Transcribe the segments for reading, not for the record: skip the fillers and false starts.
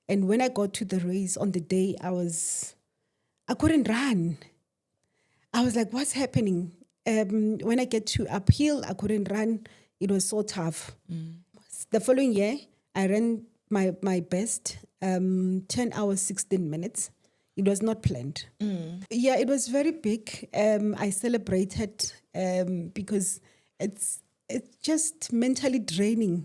And when I got to the race on the day, I couldn't run. I was like, what's happening? When I get to uphill, I couldn't run. It was so tough. The following year, I ran my best, 10 hours, 16 minutes. It was not planned. Yeah, it was very big. I celebrated because it's just mentally draining.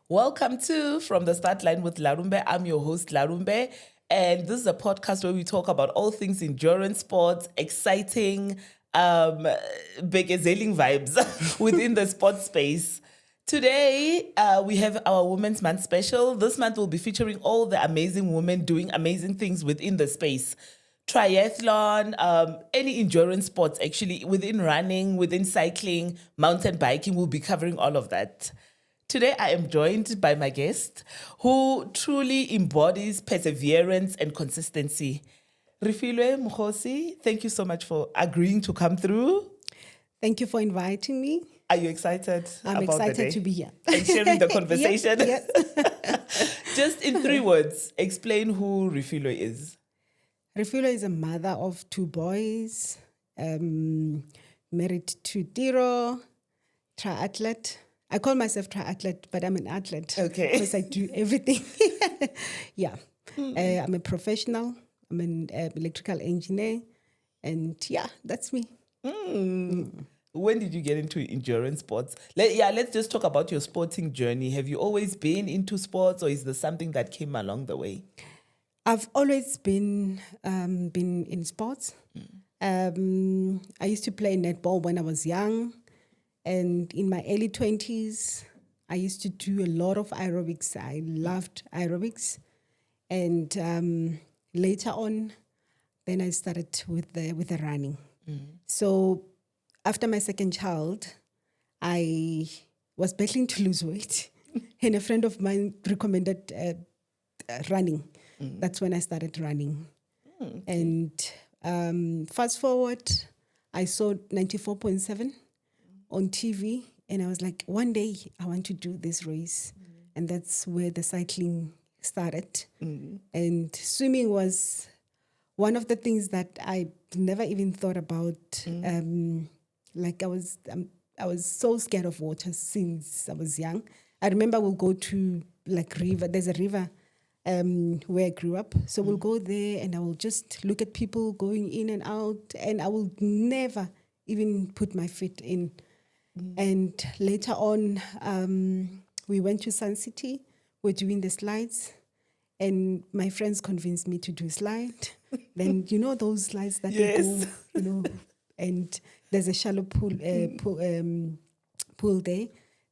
Welcome to From the Start Line with Lalumbe. I'm your host, Lalumbe, and this is a podcast where we talk about all things endurance sports, exciting, begezelling vibes within the sports space. Today, we have our Women's Month special. This month will be featuring all the amazing women doing amazing things within the space. Triathlon, any endurance sports actually, within running, within cycling, mountain biking, we'll be covering all of that. Today, I am joined by my guest who truly embodies perseverance and consistency. Refilwe Mokgosi, thank you so much for agreeing to come through. Thank you for inviting me. Are you excited? I'm excited to be here. And sharing the conversation? Yes. Just in 3 words, explain who Refilwe is. Refilwe is a mother of 2 boys, married to Tiro, triathlete. I call myself triathlete, but I'm an athlete. Okay. Because I do everything. Yeah. I'm a professional. I'm an electrical engineer. And yeah, that's me. When did you get into endurance sports? Let's just talk about your sporting journey. Have you always been into sports, or is there something that came along the way? I've always been in sports. I used to play netball when I was young. And in my early 20s, I used to do a lot of aerobics. I loved aerobics. And later on, then I started with the running. So after my second child, I was battling to lose weight. And a friend of mine recommended running. That's when I started running. And fast forward, I saw 94.7 on TV, and I was like, one day I want to do this race. And that's where the cycling started. And swimming was one of the things that I never even thought about. Like I was so scared of water since I was young. I remember we'll go to like river. There's a river where I grew up. So we'll go there and I will just look at people going in and out, and I will never even put my feet in. And later on, we went to Sun City. We're doing the slides, and my friends convinced me to do slide. Then those slides that Yes. you go, and there's a shallow pool there.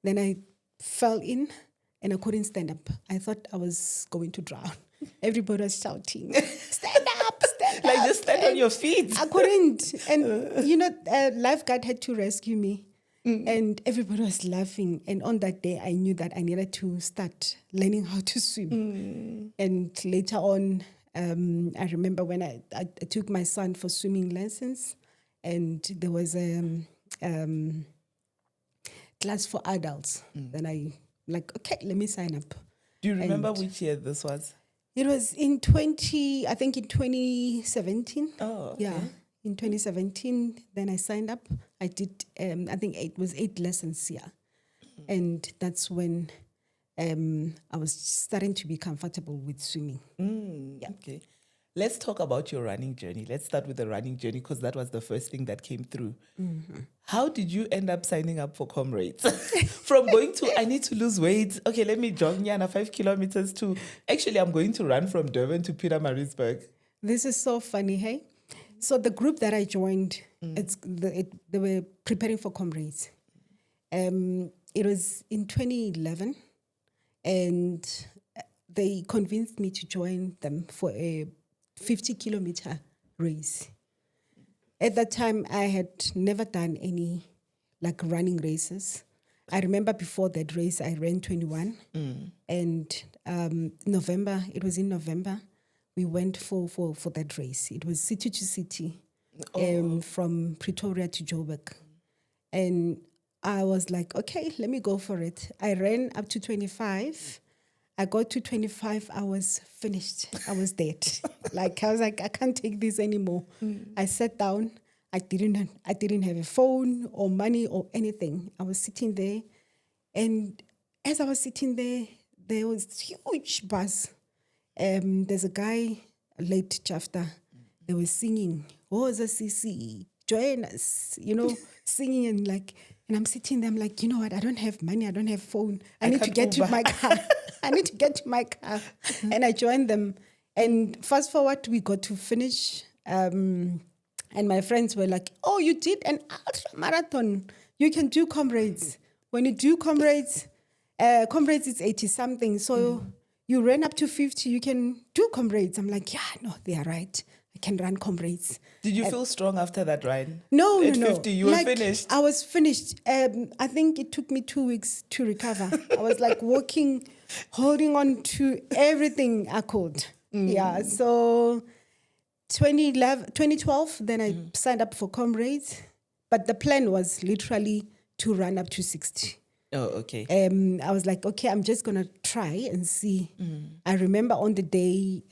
Then I fell in, and I couldn't stand up. I thought I was going to drown. Everybody was shouting, "Stand up, stand up!" Like just stand on your feet. I couldn't, and lifeguard had to rescue me. And everybody was laughing. And on that day, I knew that I needed to start learning how to swim. And later on, I remember when I took my son for swimming lessons, and there was a class for adults. Then I okay, let me sign up. Do you remember which year this was? It was in 2017. Oh, okay. Yeah. In 2017, then I signed up. I did, I think it was 8 lessons, yeah. And that's when I was starting to be comfortable with swimming. Yeah. Okay. Let's talk about your running journey. Let's start with the running journey, because that was the first thing that came through. How did you end up signing up for Comrades? From going to, I need to lose weight. Okay, let me jog 5 kilometers to, actually, I'm going to run from Durban to Pietermaritzburg. This is so funny, hey? So the group that I joined, they were preparing for Comrades. It was in 2011, and they convinced me to join them for a 50-kilometer race. At that time, I had never done any running races. I remember before that race, I ran 21. And it was in November, we went for that race. It was city to city, from Pretoria to Joburg. And I was like, okay, let me go for it. I ran up to 25. I got to 25, I was finished. I was dead. I was like, I can't take this anymore. I sat down. I didn't have a phone or money or anything. I was sitting there. And as I was sitting there, there was this huge buzz. There's a guy, late Jafta, they were singing, Woza CC, join us, singing and I'm sitting there, I'm like, you know what, I don't have money, I don't have phone. I need to get to my car. I need to get to my car. And I joined them. And fast forward, we got to finish. And my friends were like, oh, you did an ultra marathon. You can do Comrades. When you do Comrades, Comrades is 80 something. So you ran up to 50, you can do Comrades. I'm like, yeah, no, they are right. I can run Comrades. Did you feel strong after that run? No. At 50, you were finished? I was finished. I think it took me 2 weeks to recover. I was like walking, holding on to everything I could. Yeah, so 2012, then I signed up for Comrades. But the plan was literally to run up to 60. Oh, okay. I was like, okay, I'm just going to try and see. I remember on the day,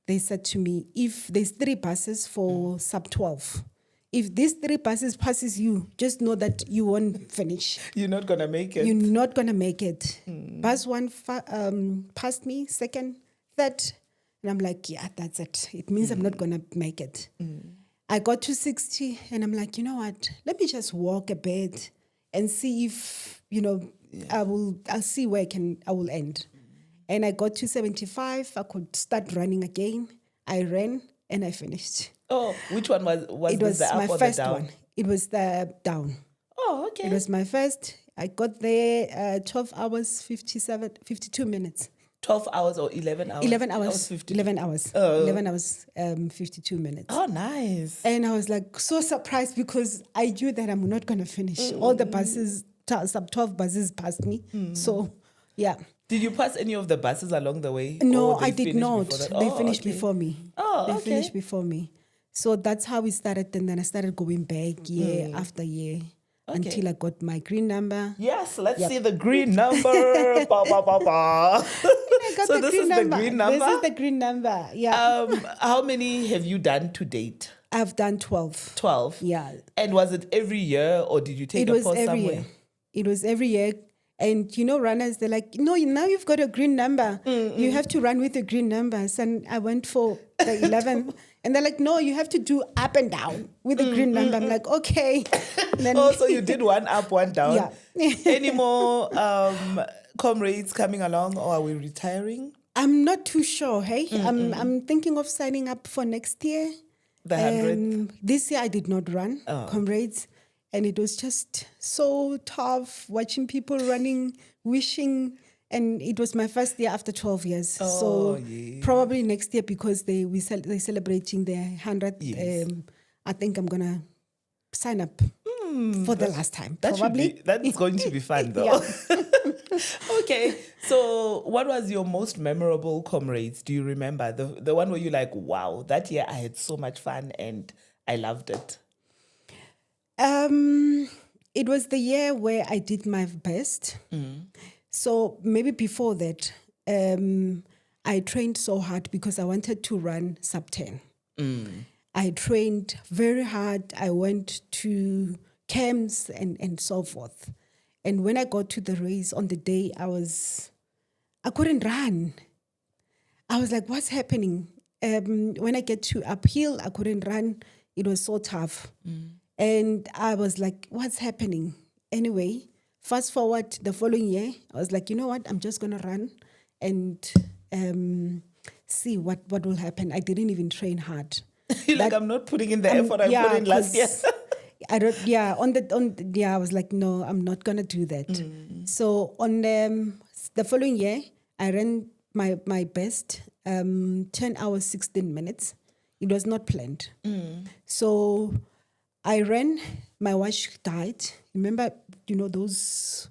they said to me, if there's 3 buses for sub 12, if these 3 buses passes you, just know that you won't finish. You're not going to make it. You're not going to make it. Bus 1 passed me, second, third. And I'm like, yeah, that's it. It means I'm not going to make it. I got to 60 and I'm like, you know what? Let me just walk a bit and see if, I'll see where I will end. And I got to 75. I could start running again. I ran and I finished. Oh, which one was it? Was the up my or first the down? one. It was the down. Oh, okay. It was my first. I got there 12 hours, 52 minutes. 12 hours or 11 hours? 11 hours. 11 hours. Oh. 11 hours, 52 minutes. Oh, nice. And I was like so surprised because I knew that I'm not going to finish. All the buses, sub 12 buses passed me. So, yeah. Did you pass any of the buses along the way? No, I did not. They finished okay. before me. Oh, They finished before me. So that's how we started. And then I started going back year after year until I got my green number. Yes, let's see the green number. Ba, ba, ba, ba. So this is the green number? This is the green number, yeah. How many have you done to date? I've done 12. 12? Yeah. And was it every year or did you take a pause somewhere? Year. It was every year. And, runners, they're like, no, now you've got a green number. You have to run with the green numbers. And I went for the 11. And they're like, no, you have to do up and down with the green number. I'm like, okay. Then so you did one up, one down. Yeah. Any more comrades coming along or are we retiring? I'm not too sure, hey? I'm thinking of signing up for next year. The 100th? This year I did not run, Comrades. And it was just so tough watching people running, wishing. And it was my first year after 12 years. Probably next year because they're celebrating their 100th. Yes. I think I'm going to sign up for the last time. Probably. That's going to be fun though. Okay. So what was your most memorable Comrades? Do you remember? The one where you're like, wow, that year I had so much fun and I loved it. It was the year where I did my best. So maybe before that, I trained so hard because I wanted to run sub 10. I trained very hard. I went to camps and so forth. And when I got to the race on the day, I couldn't run. I was like, what's happening? When I get to uphill, I couldn't run. It was so tough. And I was like, what's happening? Anyway, fast forward the following year, I was like, you know what? I'm just going to run and see what will happen. I didn't even train hard. You're like, I'm not putting in the effort I put in last year. I was like, no, I'm not going to do that. So on the following year, I ran my best, 10 hours, 16 minutes. It was not planned. So I ran, my watch died. Remember, those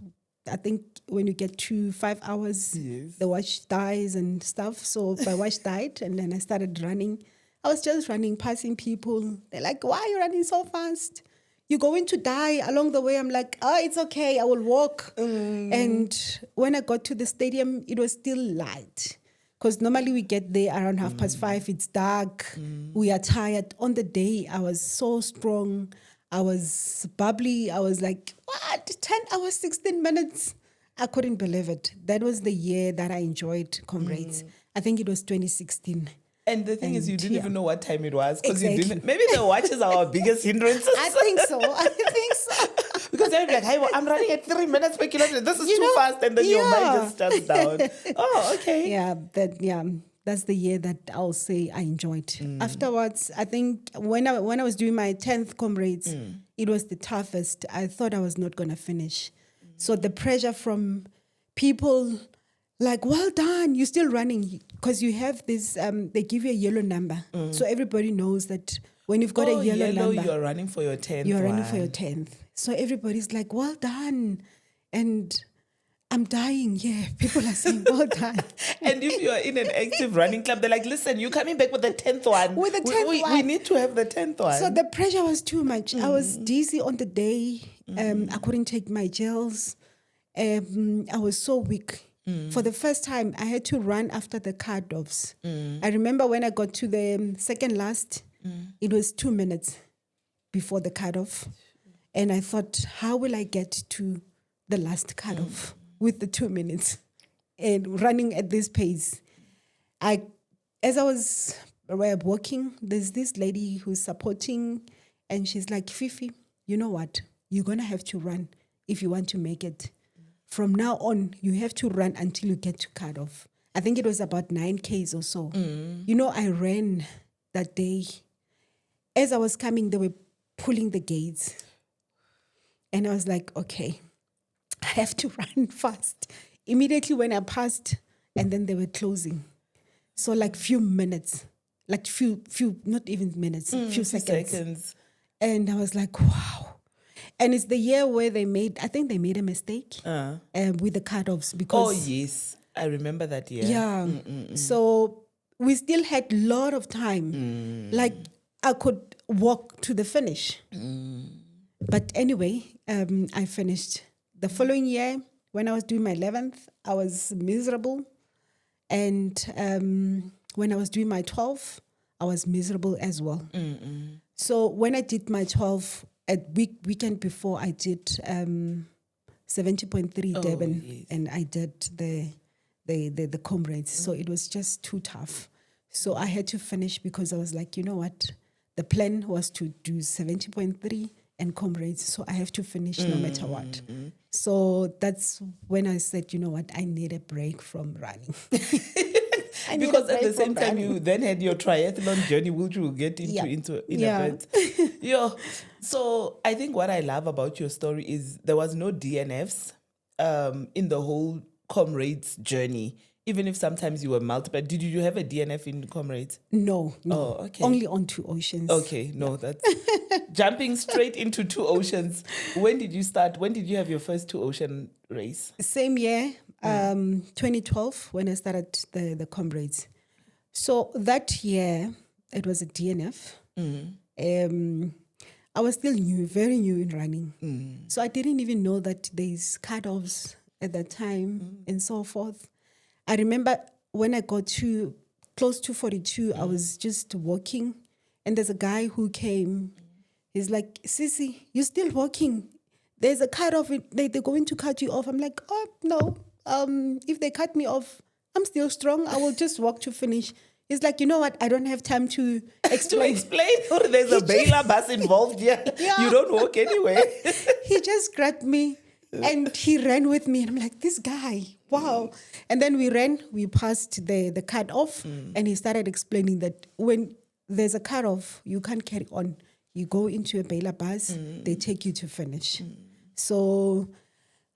I think when you get to 5 hours, the watch dies and stuff. So my watch died, and then I started running. I was just running, passing people. They're like, why are you running so fast? You're going to die along the way. I'm like, oh, it's okay. I will walk. And when I got to the stadium, it was still light. Because normally we get there around 5:30. It's dark. We are tired. On the day, I was so strong. I was bubbly. I was like, what? 10 hours, 16 minutes? I couldn't believe it. That was the year that I enjoyed Comrades. I think it was 2016. And the thing is, you didn't even know what time it was because Exactly. you didn't. Maybe the watches are our biggest hindrances. I think so. Because they're like, hey, well, I'm running at 3 minutes per kilometer. This is You too know, fast, and then your mind yeah. just shuts down. Oh, okay. That's the year that I'll say I enjoyed. Afterwards, I think when I was doing my 10th Comrades, it was the toughest. I thought I was not going to finish. So the pressure from people like, well done, you're still running. Because you have this, they give you a yellow number. So everybody knows that when you've got a yellow number, you're running for your 10th. you're running for your 10th. So everybody's like, well done. And I'm dying. Yeah, people are saying, well done. And if you're in an active running club, they're like, listen, you're coming back with the 10th one. With the 10th one. We need to have the 10th one. So the pressure was too much. I was dizzy on the day. I couldn't take my gels. I was so weak. For the first time, I had to run after the cut-offs. I remember when I got to the second last, it was 2 minutes before the cut-off. And I thought, how will I get to the last cut-off with the 2 minutes and running at this pace? As I was walking, there's this lady who's supporting, and she's like, Fifi, you know what? You're going to have to run if you want to make it. From now on, you have to run until you get to cut-off. I think it was about 9 Ks or so. You know, I ran that day. As I was coming, they were pulling the gates. And I was like, okay, I have to run fast. Immediately when I passed, and then they were closing. So like few minutes, like few not even minutes, few seconds. And I was like, wow. And it's the year where I think they made a mistake with the cut-offs. Because, oh, yes. I remember that year. Yeah. So we still had a lot of time. Like I could walk to the finish. But anyway, I finished. The following year, when I was doing my 11th, I was miserable. And when I was doing my 12th, I was miserable as well. So when I did my 12th, a weekend before, I did 70.3 Durban, yes. and I did the Comrades. So it was just too tough. So I had to finish because I was like, you know what? The plan was to do 70.3 and Comrades, so I have to finish no matter what. So that's when I said, you know what? I need a break from running. Because at the same time, you then had your triathlon journey, which we'll get into in a bit. So I think what I love about your story is there was no DNFs in the whole Comrades journey. Even if sometimes you were multiple. Did you have a DNF in Comrades? No. Oh, okay. Only on 2 oceans. Okay, no, that's jumping straight into 2 oceans. When did you start? When did you have your first 2 ocean race? Same year, 2012, when I started the Comrades. So that year, it was a DNF. I was still new, very new in running. So I didn't even know that there's cut-offs at that time and so forth. I remember when I got to close to 42, I was just walking, and there's a guy who came. He's like, Sissy, you're still walking. There's a cut-off. They're going to cut you off. I'm like, oh, no. If they cut me off, I'm still strong. I will just walk to finish. He's like, you know what? I don't have time to explain. There's a bailer bus involved here. Yeah. You don't walk anywhere. He just grabbed me and he ran with me. And I'm like, this guy, wow. And then we passed the cut-off, and he started explaining that when there's a cut-off, you can't carry on. You go into a bailer bus, they take you to finish. So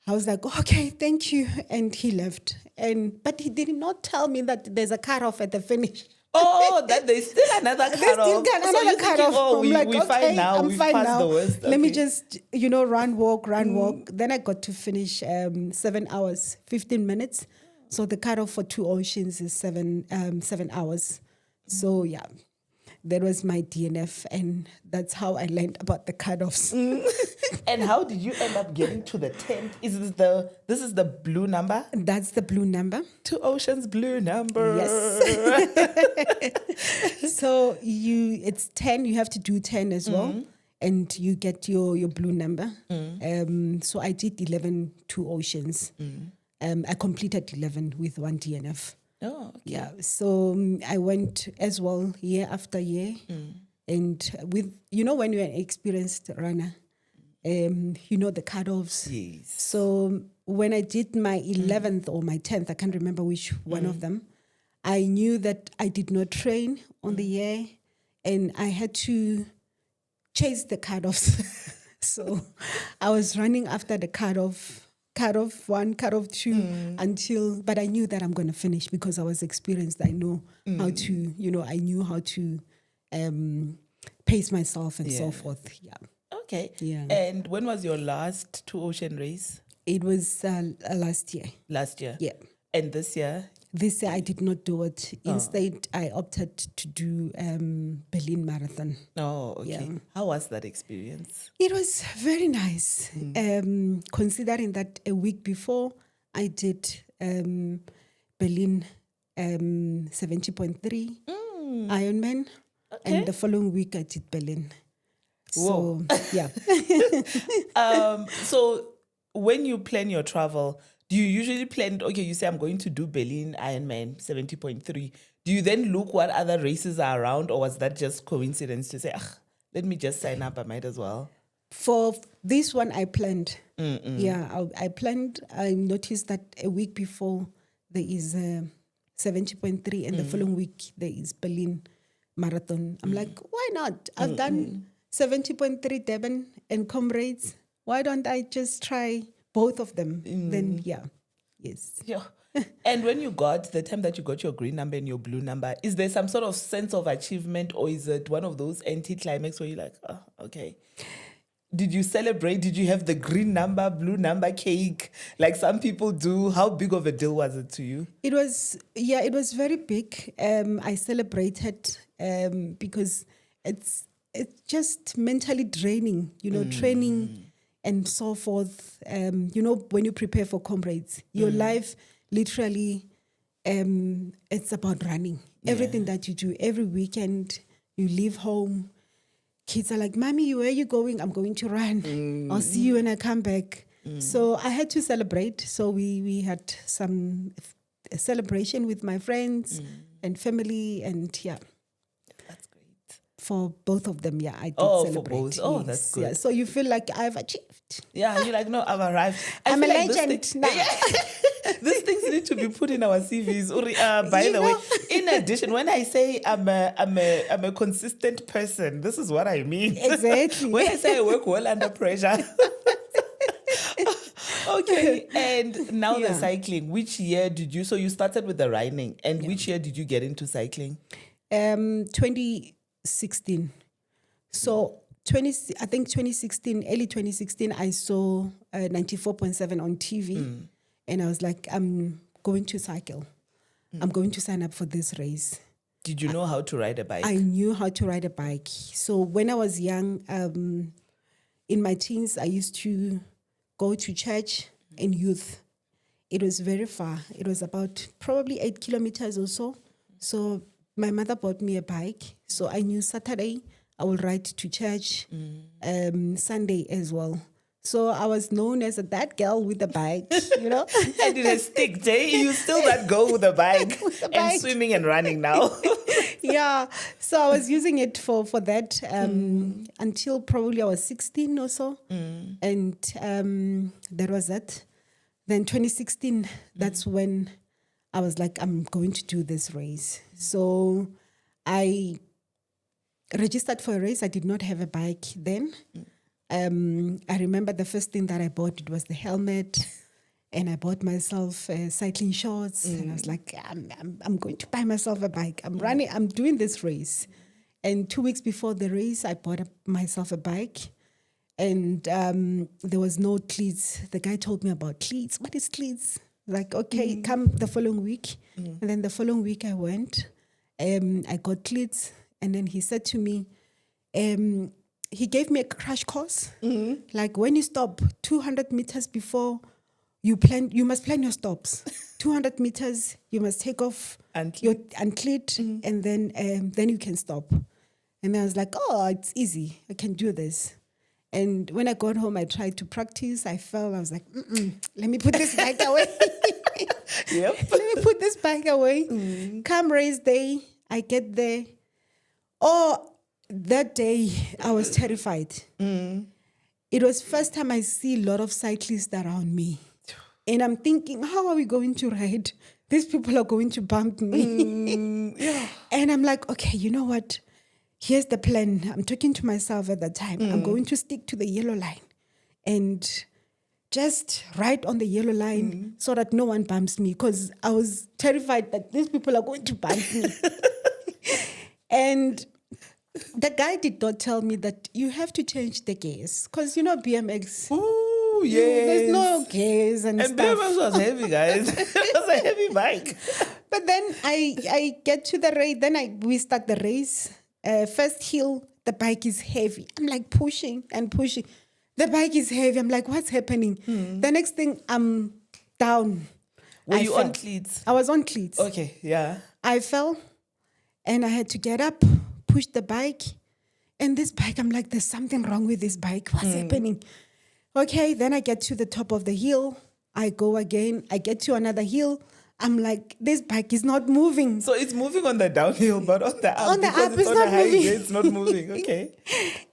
I was like, okay, thank you. And he left. But he did not tell me that there's a cut-off at the finish. Oh, that there's still another cutoff. Another you're cutoff. thinking, oh, I'm like, we okay, fine now. I'm We've fine passed now. the worst. Let me Okay. just, run, walk. Then I got to finish 7 hours, 15 minutes. So the cutoff for 2 oceans is 7 hours. So yeah, that was my DNF, and that's how I learned about the cutoffs. And how did you end up getting to the 10th? This is the blue number? That's the blue number. 2 oceans blue number. Yes. So it's 10. You have to do 10 as well, and you get your blue number. So I did 11 2 oceans. I completed 11 with 1 DNF. Oh, okay. Yeah. So I went as well year after year, and with when you're an experienced runner, the cutoffs. Yes. So when I did my 11th or my 10th, I can't remember which one of them, I knew that I did not train on the year, and I had to chase the cutoffs. So I was running after the cutoff 1, cutoff 2 but I knew that I'm going to finish because I was experienced. I know how to, I knew how to pace myself and so forth. Yeah. Okay. Yeah. And when was your last 2 ocean race? It was last year. Last year? Yeah. And this year? This year I did not do it. Instead, I opted to do Berlin Marathon. Oh, okay. Yeah. How was that experience? It was very nice, considering that a week before I did Berlin 70.3 Ironman, and the following week I did Berlin. Whoa. So, yeah. So when you plan your travel, do you usually plan, okay, you say I'm going to do Berlin Ironman 70.3. Do you then look what other races are around, or was that just coincidence to say, let me just sign up, I might as well? For this one, I planned. Yeah, I planned. I noticed that a week before there is 70.3, and the following week there is Berlin Marathon. I'm like, why not? I've done 70.3 Durban and Comrades. Why don't I just try both of them? Then, yeah, yes. Yeah. And when the time that you got your green number and your blue number, is there some sort of sense of achievement, or is it one of those anti-climax where you're like, oh, okay. Did you celebrate? Did you have the green number, blue number cake like some people do? How big of a deal was it to you? It was very big. I celebrated because it's just mentally draining, training and so forth. When you prepare for Comrades, your life literally, it's about running. Everything that you do, every weekend, you leave home. Kids are like, Mommy, where are you going? I'm going to run. I'll see you when I come back. So I had to celebrate. So we had a celebration with my friends and family, and yeah. That's great. For both of them, yeah, I did celebrate. For both. Oh, that's good. Yeah. So you feel like I've achieved. Yeah, you're like, no, I've arrived. I'm a legend now. These things need to be put in our CVs. By the way, in addition, when I say I'm a consistent person, this is what I mean. Exactly. When I say I work well under pressure. Okay, and now the cycling. Which year did you? So you started with the running, and which year did you get into cycling? 2016. So 2016, early 2016, I saw 94.7 on TV. And I was like, I'm going to cycle. I'm going to sign up for this race. Did you know how to ride a bike? I knew how to ride a bike. So when I was young, in my teens, I used to go to church in youth. It was very far. It was about probably 8 kilometers or so. So my mother bought me a bike. So I knew Saturday I will ride to church, Sunday as well. So I was known as that girl with the bike, And it has stick, Jay. You still that girl with the bike and swimming and running now. Yeah. So I was using it for that until probably I was 16 or so. And that was it. Then 2016, that's when I was like, I'm going to do this race. So I registered for a race. I did not have a bike then. I remember the first thing that I bought, it was the helmet And I bought myself cycling shorts, and I was like, I'm going to buy myself a bike. I'm doing this race. And 2 weeks before the race, I bought myself a bike, and there was no cleats. The guy told me about cleats. What is cleats? Like, okay, come the following week. And then the following week I went, I got cleats, and then he said to me, he gave me a crash course. Like, when you stop 200 meters before you must plan your stops. 200 meters, you must take off your uncleat, and then you can stop. And I was like, oh, it's easy. I can do this. And when I got home, I tried to practice. I fell. I was like, let me put this bike away. Yep. Let me put this bike away. Come race day, I get there. Oh, that day, I was terrified. It was first time I see a lot of cyclists around me. And I'm thinking, how are we going to ride? These people are going to bump me. And I'm like, okay, you know what? Here's the plan. I'm talking to myself at that time. I'm going to stick to the yellow line and just ride on the yellow line so that no one bumps me, because I was terrified that these people are going to bump me. And the guy did not tell me that you have to change the gears, because, BMX... Ooh, yes. There's no gears and stuff. BMX was heavy, guys. It was a heavy bike. But then I get to the race. Then we start the race. First hill, the bike is heavy. I'm like pushing and pushing. The bike is heavy. I'm like, what's happening? The next thing, I'm down. Were you on cleats? I was on cleats. Okay, yeah. I fell and I had to get up, push the bike. And this bike, I'm like, there's something wrong with this bike. What's happening? Okay, then I get to the top of the hill. I go again. I get to another hill. I'm like, this bike is not moving. So it's moving on the downhill, but on the up. On the up, it's not moving. It's not moving. Okay.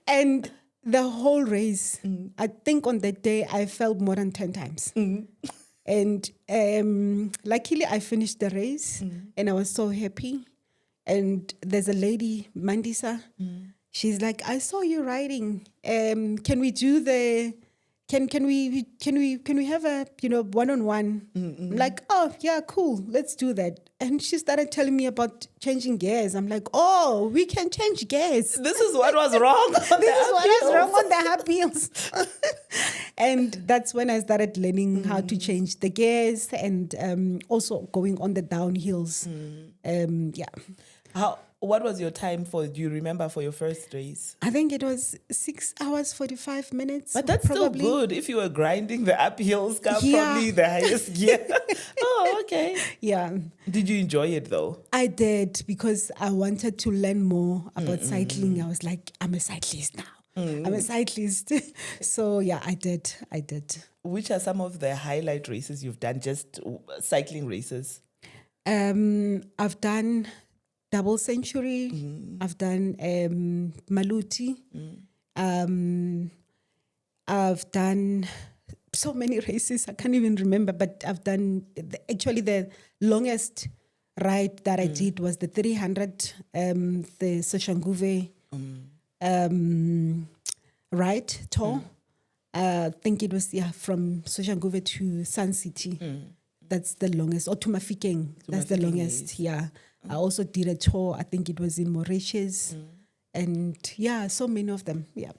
And the whole race, I think on that day, I fell more than 10 times. And luckily, I finished the race, and I was so happy. And there's a lady, Mandisa. She's like, I saw you riding. Can we do the... Can we have a one-on-one? I'm like, oh yeah, cool, let's do that. And she started telling me about changing gears. I'm like, oh, we can change gears. This is what was wrong. This is what was wrong on the hub wheels. And that's when I started learning how to change the gears, and also going on the downhills. What was your time do you remember, for your first race? I think it was 6 hours, 45 minutes. But that's probably still good. If you were grinding the uphills, probably the highest gear. Oh, okay. Yeah. Did you enjoy it though? I did, because I wanted to learn more about cycling. I was like, I'm a cyclist now. I'm a cyclist. So yeah, I did. Which are some of the highlight races you've done, just cycling races? I've done double century. I've done Maluti. I've done so many races, I can't even remember, but I've done, the longest ride that I did was the 300, the Soshanguve ride tour. I think it was from Soshanguve to Sun City. That's the longest. Or to Mafikeng. That's the longest, yeah. I also did a tour, I think it was in Mauritius. And yeah, so many of them, yeah.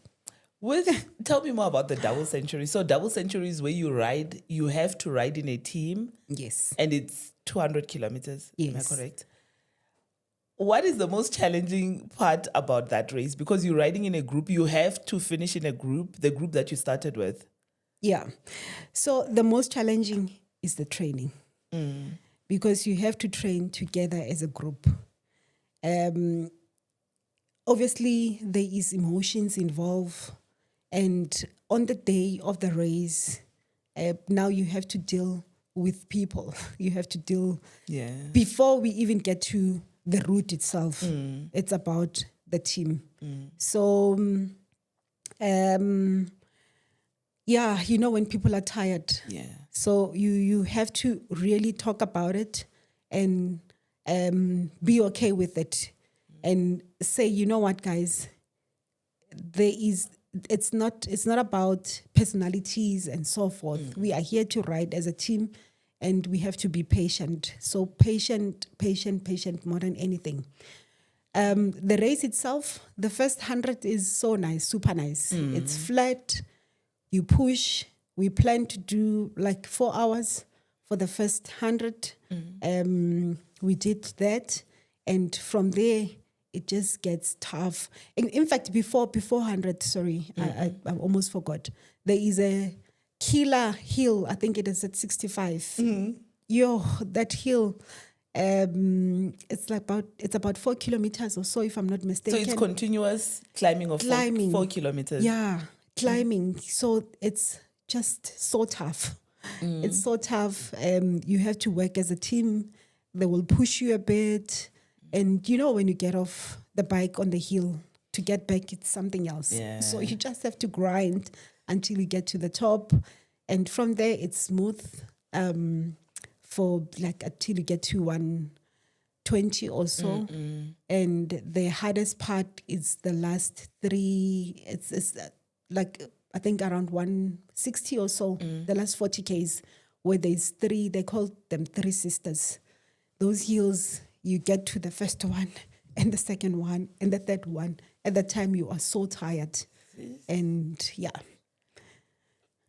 Tell me more about the double century. So double century is where you have to ride in a team. Yes. And it's 200 kilometers, yes. Am I correct? What is the most challenging part about that race? Because you're riding in a group, you have to finish in a group, the group that you started with. Yeah. So the most challenging is the training. Because you have to train together as a group. Obviously, there is emotions involved. And on the day of the race, now you have to deal with people. You have to deal... Yeah. Before we even get to the route itself, it's about the team. So, yeah, when people are tired. Yeah. So you have to really talk about it and be okay with it and say, you know what, guys, there is it's not about personalities and so forth. We are here to ride as a team, and we have to be patient. So patient more than anything. The race itself, the first 100 is so nice, super nice. It's flat. You push. We plan to do like 4 hours for the first 100. We did that, and from there it just gets tough. In fact, before 100, sorry, I almost forgot. There is a killer hill. I think it is at 65. That hill. It's about 4 kilometers or so, if I'm not mistaken. So it's continuous climbing of 4 kilometers. Yeah, climbing. So it's just so tough. It's so tough. You have to work as a team. They will push you a bit. And you know, when you get off the bike on the hill, to get back, it's something else. Yeah. So you just have to grind until you get to the top. And from there, it's smooth for like until you get to 120 or so. And the hardest part is the last 3. It's like, I think around 160 or so, the last 40 Ks, where there's 3, they call them 3 sisters. Those hills, you get to the first one and the second one and the third one. At that time, you are so tired. And yeah.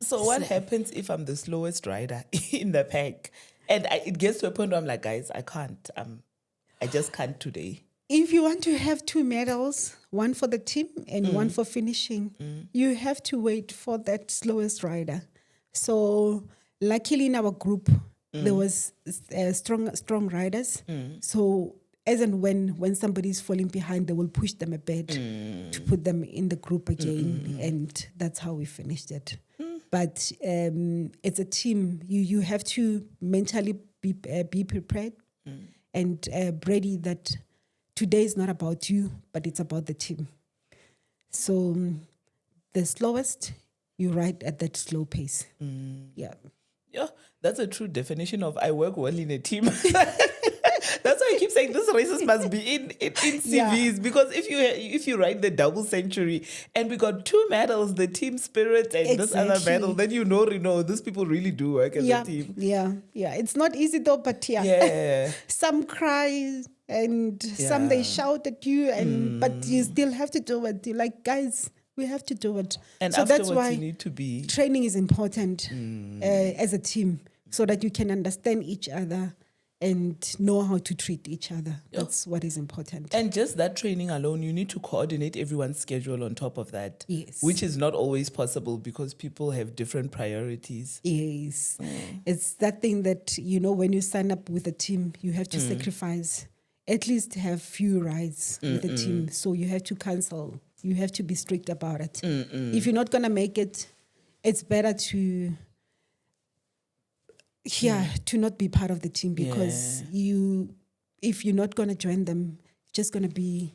So what happens if I'm the slowest rider in the pack? And it gets to a point where I'm like, guys, I can't. I just can't today. If you want to have 2 medals, one for the team and one for finishing, you have to wait for that slowest rider. So luckily in our group, there was strong riders. So as and when somebody's falling behind, they will push them a bit to put them in the group again. And that's how we finished it. But it's a team. You have to mentally be prepared and ready that today is not about you, but it's about the team. So the slowest, you ride at that slow pace. Yeah. Yeah, that's a true definition of I work well in a team. That's why I keep saying these races must be in CVs, because if you write the double century and we got 2 medals, the team spirit and this other medal, then you know these people really do work as a team. Yeah. It's not easy though, but yeah. Some cry and some they shout at you, and but you still have to do it. You're like, guys, we have to do it. And so afterwards that's why you need to be training is important as a team, so that you can understand each other and know how to treat each other. That's what is important. And just that training alone, you need to coordinate everyone's schedule on top of that. Yes. Which is not always possible because people have different priorities. Yes. It's that thing that, when you sign up with a team, you have to sacrifice, at least have few rides with the team. So you have to cancel. You have to be strict about it. If you're not going to make it, it's better to not be part of the team, because if you're not going to join them, it's just going to be,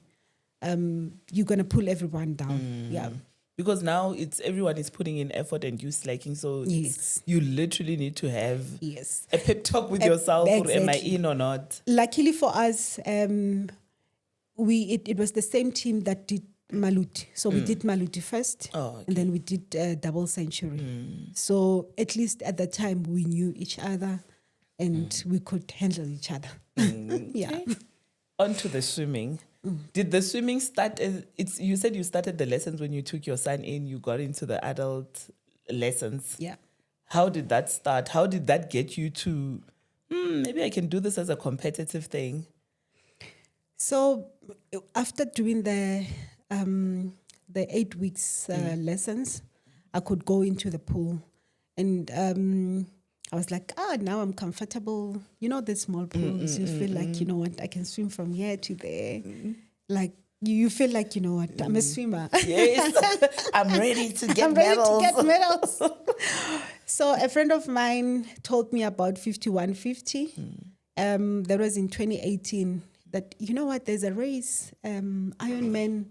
you're going to pull everyone down. Because now everyone is putting in effort and you slacking. So you literally need to have a pep talk with yourself. Exactly. Or am I in or not? Luckily for us, it was the same team that did Maluti. So we did Maluti first, and then we did double century. So at least at that time we knew each other and we could handle each other. Okay. On to the swimming. Did the swimming start? You said you started the lessons when you took your son in. You got into the adult lessons. Yeah. How did that start? How did that get you to? Maybe I can do this as a competitive thing. So after doing the 8 weeks lessons, I could go into the pool, and I was like, now I'm comfortable. The small pools, you feel like, you know what, I can swim from here to there. Like, you feel like, you know what, I'm a swimmer. Yes, I'm ready to get medals. So a friend of mine told me about 5150. That was in 2018. That, you know what, there's a race, Ironman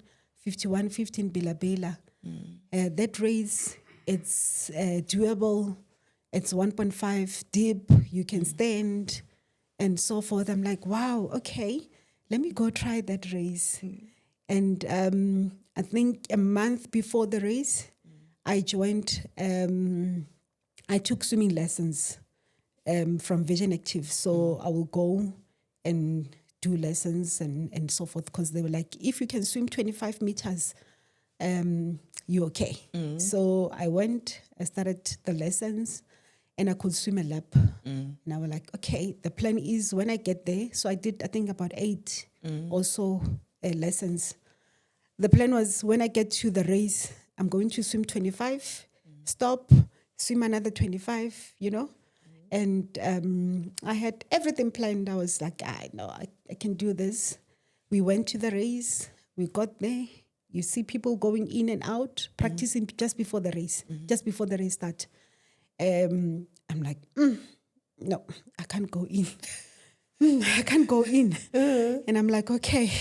5115 Bela. That race, it's doable. It's 1.5 deep. You can stand and so forth. I'm like, wow, okay, let me go try that race. And I think a month before the race, I joined, I took swimming lessons from Vision Active. So I will go and do lessons and so forth, because they were like, if you can swim 25 meters, you're okay. So I went, I started the lessons, and I could swim a lap. And I was like, okay, the plan is when I get there. So I did, I think, about 8 also lessons. The plan was when I get to the race, I'm going to swim 25, stop, swim another 25, you know. And I had everything planned. I was like, I know I can do this. We went to the race. We got there. You see people going in and out, practicing just before the race, just before the race start. I'm like, no, I can't go in. I can't go in. And I'm like, okay,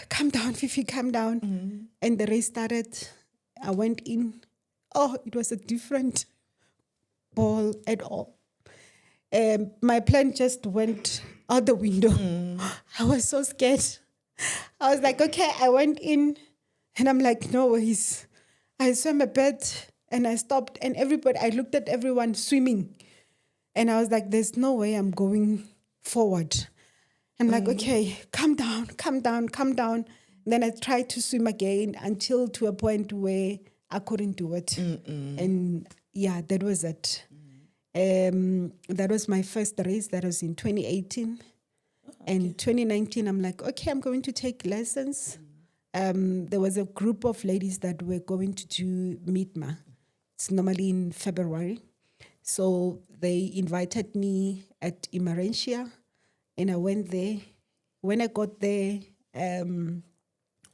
calm down, Fifi, calm down. And the race started. I went in. Oh, it was a different ball at all. My plan just went out the window. I was so scared. I was like, okay, I went in and I'm like, no worries. I swam a bit and I stopped, and I looked at everyone swimming. And I was like, there's no way I'm going forward. I'm like, okay, calm down, calm down, calm down. And then I tried to swim again until to a point where I couldn't do it. And yeah, that was it. That was my first race. That was in 2018. And 2019, I'm like, okay, I'm going to take lessons. There was a group of ladies that were going to do Midma. It's normally in February. So they invited me at Imarentia, and I went there. When I got there, on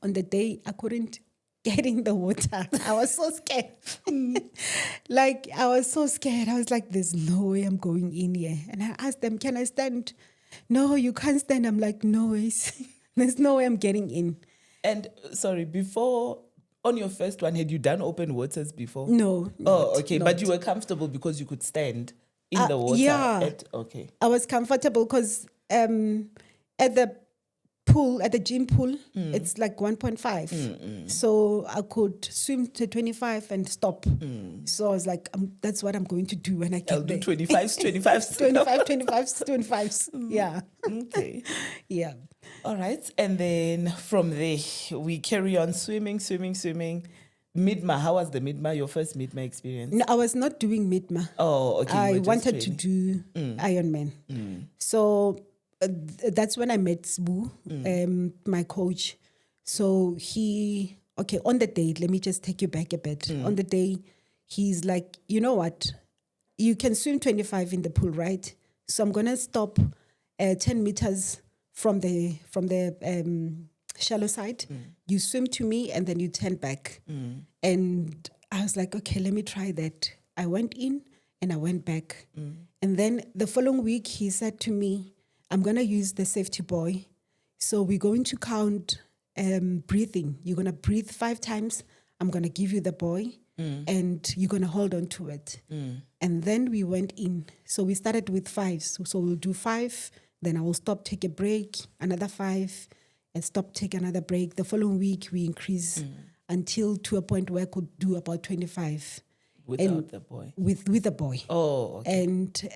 the day, I couldn't get in the water. I was so scared. I was so scared. I was like, there's no way I'm going in here. And I asked them, can I stand? No, you can't stand. I'm like, no ways. There's no way I'm getting in. And sorry, before, on your first one, had you done open waters before? No. Okay. But you were comfortable because you could stand in the water? Yeah. Okay. I was comfortable because at the pool, at the gym pool, it's like 1.5. So I could swim to 25 and stop. So I was like, that's what I'm going to do when I get I'll there. do 25s, 25s. 25s. Yeah. Okay. Yeah. All right. And then from there, we carry on swimming. Midma, how was the Midma, your first Midma experience? No, I was not doing Midma. Oh, okay. I wanted to do Ironman. So that's when I met Sbu, my coach. So on the day, let me just take you back a bit. On the day, he's like, you know what? You can swim 25 in the pool, right? So I'm going to stop 10 meters from the shallow side. You swim to me and then you turn back. And I was like, okay, let me try that. I went in and I went back. And then the following week, he said to me, I'm going to use the safety buoy. So we're going to count breathing. You're going to breathe 5 times. I'm going to give you the buoy and you're going to hold on to it. And then we went in. So we started with 5. So we'll do 5. Then I will stop, take a break, another 5, and stop, take another break. The following week, we increase until to a point where I could do about 25. Without the buoy? With the buoy. Oh, okay.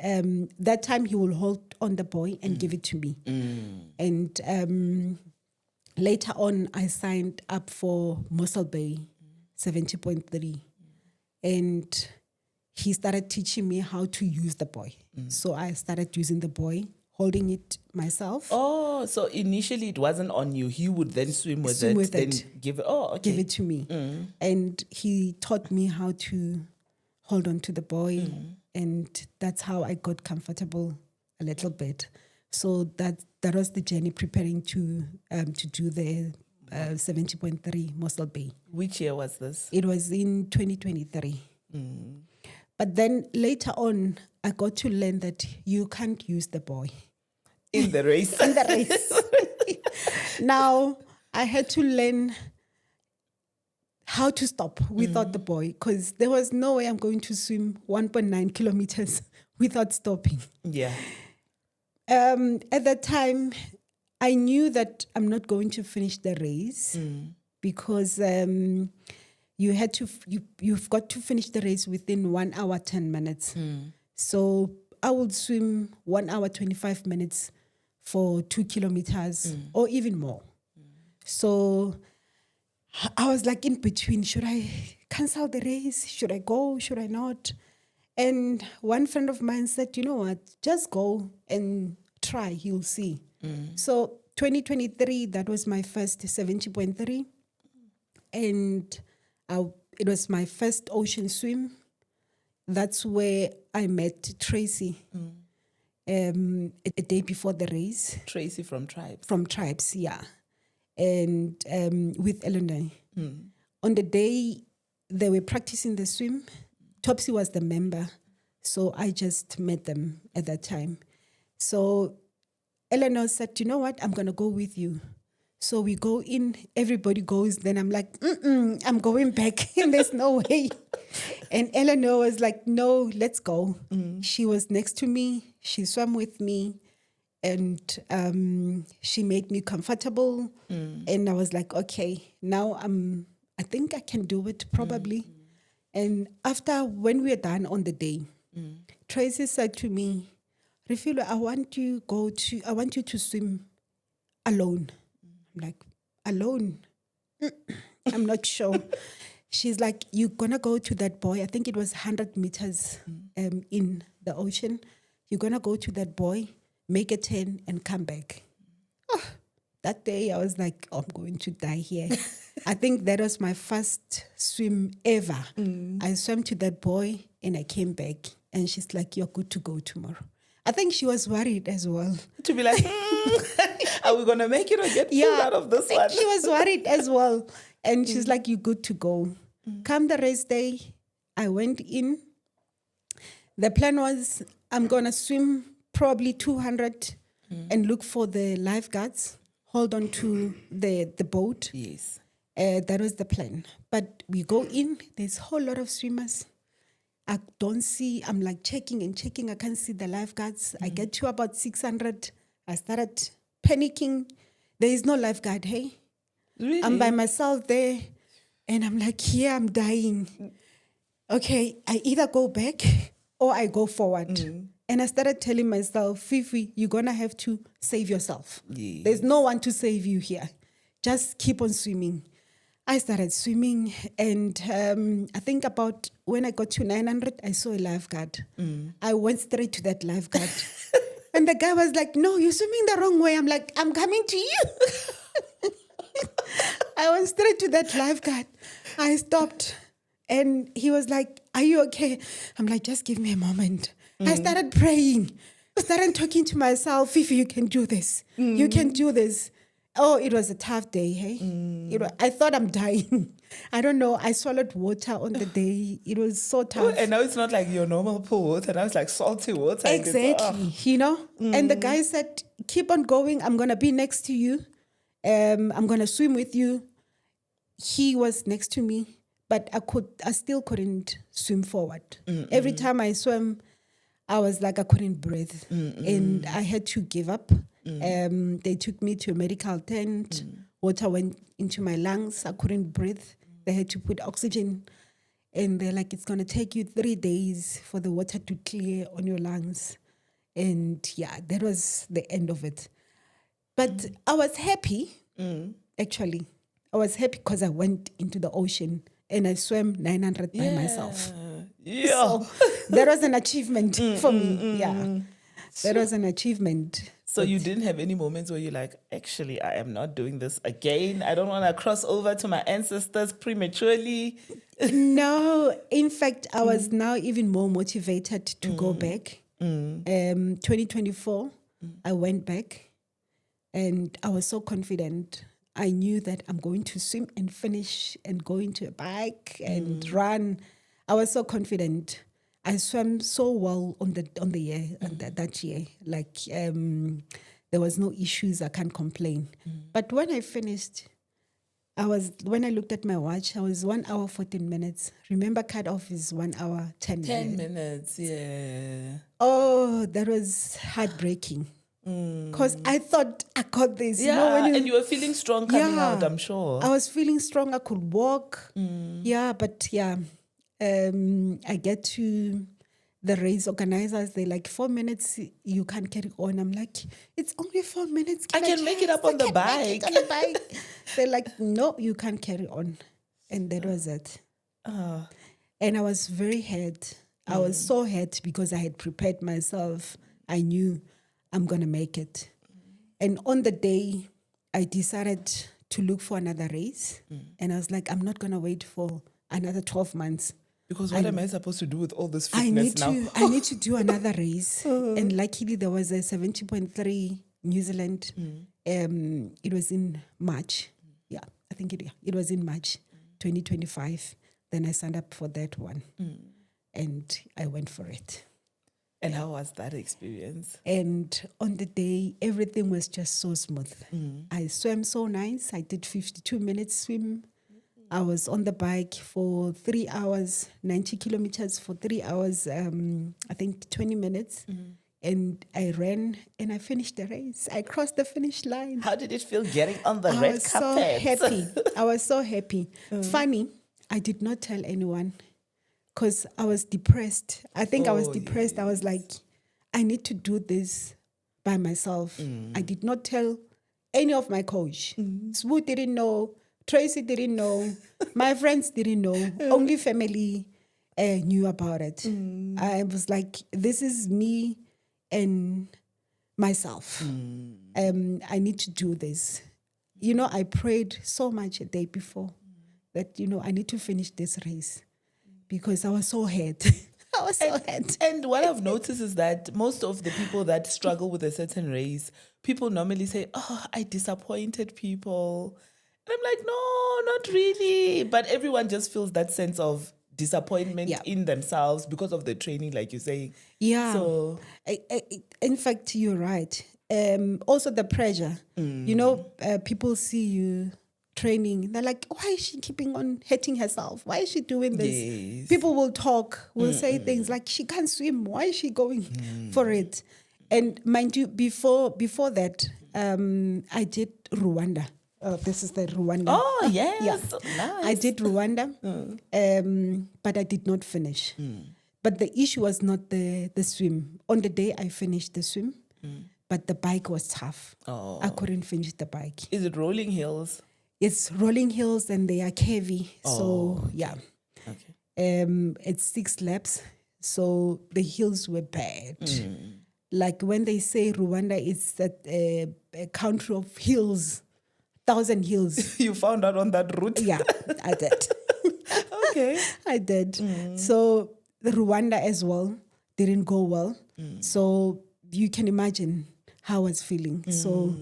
And that time, he will hold on the buoy and give it to me. And later on, I signed up for Mossel Bay, 70.3. And he started teaching me how to use the buoy. So I started using the buoy, holding it myself. Oh, so initially it wasn't on you. He would then swim with it. Then give it. Oh, okay. Give it to me. And he taught me how to hold on to the buoy. And that's how I got comfortable a little bit. So that was the journey preparing to do the 70.3 Mossel Bay. Which year was this? It was in 2023. But then later on, I got to learn that you can't use the buoy. In the race. In the race. Now, I had to learn how to stop without the buoy, because there was no way I'm going to swim 1.9 kilometers without stopping. Yeah. At that time, I knew that I'm not going to finish the race because you've got to finish the race within 1 hour 10 minutes. So I would swim 1 hour 25 minutes for 2 kilometers or even more. So I was like in between. Should I cancel the race? Should I go? Should I not? And one friend of mine said, you know what, just go and try, you'll see. So 2023, that was my first 70.3. And it was my first ocean swim. That's where I met Tracy a day before the race. Tracy from Tribes. From Tribes, yeah. And with Illinois. On the day they were practicing the swim, Topsy was the member, so I just met them at that time. So Eleanor said, you know what, I'm going to go with you. So we go in, everybody goes, then I'm like, I'm going back, there's no way. And Eleanor was like, no, let's go. She was next to me, she swam with me, and she made me comfortable. And I was like, okay, now I think I can do it, probably. And after, when we were done on the day, Tracy said to me, Refilwe, I want you to swim alone. I'm like, alone? I'm not sure. She's like, you're going to go to that buoy. I think it was 100 meters in the ocean. You're going to go to that buoy, make a turn, and come back. Oh, that day, I was like, oh, I'm going to die here. I think that was my first swim ever. I swam to that buoy, and I came back. And she's like, you're good to go tomorrow. I think she was worried as well. To be like, are we going to make it or get pulled out of this one? She was worried as well. And she's like, you're good to go. Come the race day, I went in. The plan was, I'm going to swim probably 200 and look for the lifeguards, hold on to the boat. Yes. That was the plan. But we go in, there's a whole lot of swimmers. I don't see, I'm like checking, I can't see the lifeguards. I get to about 600. I started panicking. There is no lifeguard, hey? Really? I'm by myself there. And I'm like, here, I'm dying. Okay, I either go back or I go forward. And I started telling myself, Fifi, you're going to have to save yourself. Yes. There's no one to save you here. Just keep on swimming. I started swimming, and I think about when I got to 900, I saw a lifeguard. I went straight to that lifeguard. And the guy was like, no, you're swimming the wrong way. I'm like, I'm coming to you. I went straight to that lifeguard. I stopped, and he was like, are you okay? I'm like, just give me a moment. I started praying, started talking to myself, Fifi, you can do this. You can do this. Oh, it was a tough day, hey? I thought I'm dying. I don't know. I swallowed water on the day. It was so tough. And now it's not like your normal pool water. Now it's like salty water. Exactly, you know? And the guy said, keep on going. I'm going to be next to you. I'm going to swim with you. He was next to me, but I still couldn't swim forward. Every time I swam, I was like, I couldn't breathe. And I had to give up. They took me to a medical tent. Water went into my lungs. I couldn't breathe. They had to put oxygen. And they're like, it's going to take you 3 days for the water to clear on your lungs. And yeah, that was the end of it. But I was happy, actually. I was happy because I went into the ocean and I swam 900 by myself. Yeah. So that was an achievement for me. Yeah. That was an achievement. So you didn't have any moments where you're like, actually, I am not doing this again. I don't want to cross over to my ancestors prematurely. No. In fact, I was now even more motivated to go back. 2024, I went back and I was so confident. I knew that I'm going to swim and finish and go into a bike and run. I was so confident. I swam so well on the year that year. Like there was no issues. I can't complain. But when I finished, when I looked at my watch, I was 1 hour 14 minutes. Remember, cutoff is 1 hour 10 minutes. 10 minutes, yeah. Oh, that was heartbreaking. because I thought I got this. Yeah, and you were feeling strong coming out, I'm sure. I was feeling strong. I could walk. Yeah, but I get to the race organizers. They're like, 4 minutes, you can't carry on. I'm like, it's only 4 minutes. I can make it up on the bike. They're like, no, you can't carry on. And that was it. And I was very hurt. I was so hurt because I had prepared myself. I knew I'm going to make it. And on the day, I decided to look for another race. And I was like, I'm not going to wait for another 12 months. Because what am I supposed to do with all this fitness now? I need to do another race. And luckily, there was a 70.3 New Zealand. It was in March. Yeah, I think it was in March 2025. Then I signed up for that one. And I went for it. And how was that experience? And on the day, everything was just so smooth. I swam so nice. I did 52 minutes swim. I was on the bike for 3 hours, 90 kilometers for 3 hours, I think 20 minutes. And I ran and I finished the race. I crossed the finish line. How did it feel getting on the red carpet? I was so happy. I was so happy. Funny, I did not tell anyone because I was depressed. I think I was depressed. Yes. I was like, I need to do this by myself. I did not tell any of my coach. Swu didn't know. Tracy didn't know. My friends didn't know. Only family knew about it. I was like, this is me and myself. I need to do this. I prayed so much a day before that, I need to finish this race because I was so hurt. I was so hurt. And what I've noticed is that most of the people that struggle with a certain race, people normally say, I disappointed people. And I'm like, no, not really. But everyone just feels that sense of disappointment in themselves because of the training, like you're saying. Yeah. So, in fact, you're right. Also the pressure. People see you training. They're like, why is she keeping on hurting herself? Why is she doing this? Yes. People will talk, will say things like, she can't swim. Why is she going for it? And mind you, before that, I did Rwanda. This is the Rwanda. Oh, yes. Yeah. Nice. I did Rwanda, but I did not finish. But the issue was not the swim. On the day I finished the swim, but the bike was tough. Oh. I couldn't finish the bike. Is it rolling hills? It's rolling hills and they are heavy. So, yeah. Okay. It's 6 laps. So the hills were bad. Like when they say Rwanda is a country of hills, 1,000 hills. You found out on that route? Yeah, I did. Okay. I did. So the Rwanda as well didn't go well. So you can imagine how I was feeling. So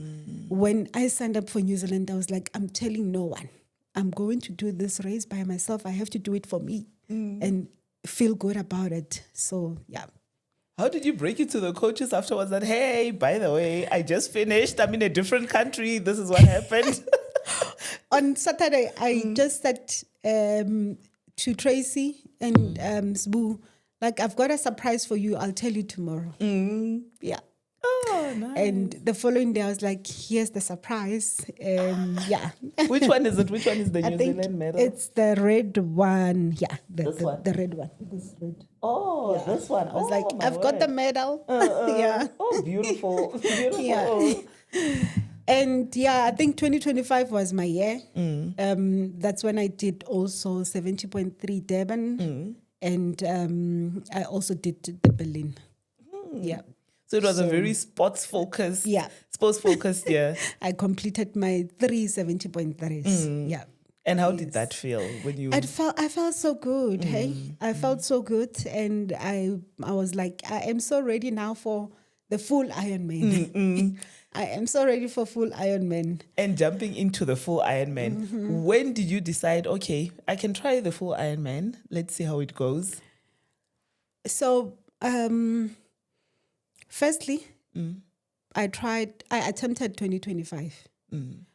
when I signed up for New Zealand, I was like, I'm telling no one. I'm going to do this race by myself. I have to do it for me and feel good about it. So, yeah. How did you break it to the coaches afterwards that, hey, by the way, I just finished. I'm in a different country. This is what happened. On Saturday, I just said to Tracy and Sbu, like, I've got a surprise for you. I'll tell you tomorrow. Yeah. Oh, nice. And the following day, I was like, here's the surprise. Yeah. Which one is it? Which one is the New Zealand medal? It's the red one. Yeah, this one? The red one. This red. Oh, yeah. This one. I was like, I've got the medal. Yeah. Oh, beautiful. Beautiful. Yeah. And yeah, I think 2025 was my year. That's when I did also 70.3 Durban. And I also did the Berlin. Yeah. So it was a very sports-focused, yeah. I completed my 3 70.3s. Yeah. And how did that feel when you... I felt so good, hey? I felt so good. And I was like, I am so ready now for the full Ironman. I am so ready for full Ironman. And jumping into the full Ironman, when did you decide, okay, I can try the full Ironman. Let's see how it goes. So... Firstly, I attempted 2025.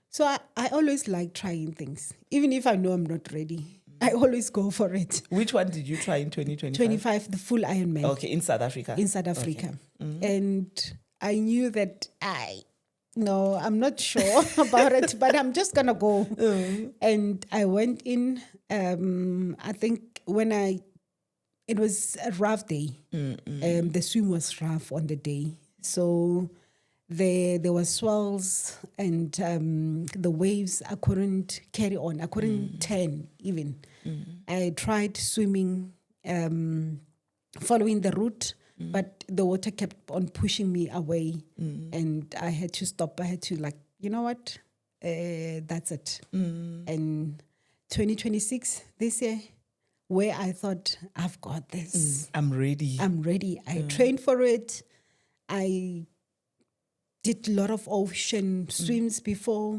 So I always like trying things. Even if I know I'm not ready, I always go for it. Which one did you try in 2025? 25, the full Ironman. Okay, in South Africa. In South Africa. Okay. And I knew that I'm not sure about it, but I'm just gonna go. And I went in. I think it was a rough day. The swim was rough on the day, so there were swells and the waves. I couldn't carry on. I couldn't turn even. I tried swimming, following the route, but the water kept on pushing me away, and I had to stop. I had to you know what? That's it. And 2026 this year, where I thought I've got this. I'm ready. I trained for it. I did a lot of ocean swims before.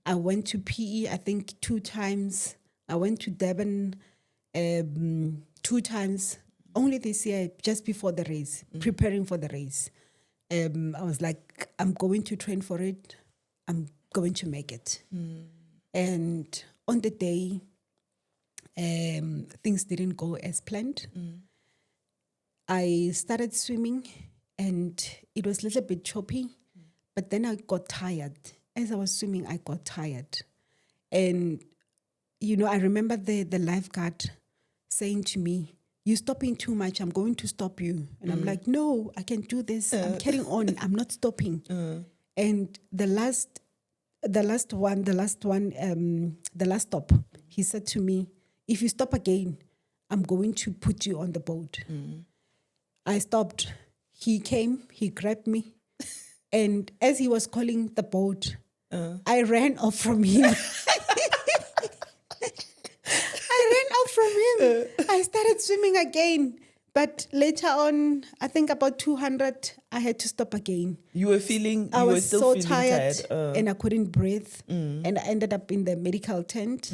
I went to PE, I think 2 times. I went to Durban 2 times. Only this year, just before the race, preparing for the race. I was like, I'm going to train for it. I'm going to make it. And on the day, things didn't go as planned. I started swimming and it was a little bit choppy, but then I got tired. As I was swimming, I got tired. And, I remember the lifeguard saying to me, "You're stopping too much. I'm going to stop you." And I'm like, "No, I can do this. I'm carrying on. I'm not stopping." And the last stop, he said to me, "If you stop again, I'm going to put you on the boat." I stopped. He came, he grabbed me. And as he was calling the boat, I ran off from him. I started swimming again. But later on, I think about 200, I had to stop again. You were I was still so feeling tired and I couldn't breathe. And I ended up in the medical tent.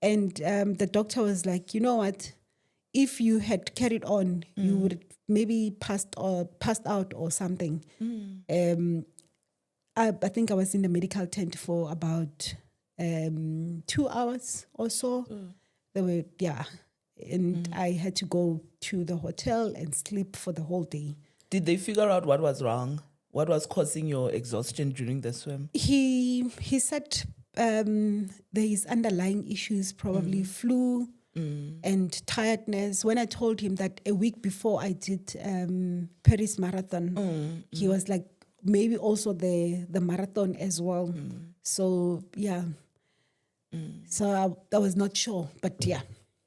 And the doctor was like, "You know what? If you had carried on, you would maybe passed out or something." I think I was in the medical tent for about 2 hours or so. And I had to go to the hotel and sleep for the whole day. Did they figure out what was wrong? What was causing your exhaustion during the swim? He said there is underlying issues, probably flu and tiredness. When I told him that a week before I did Paris Marathon, he was like, maybe also the marathon as well. So, yeah. So I was not sure, but yeah.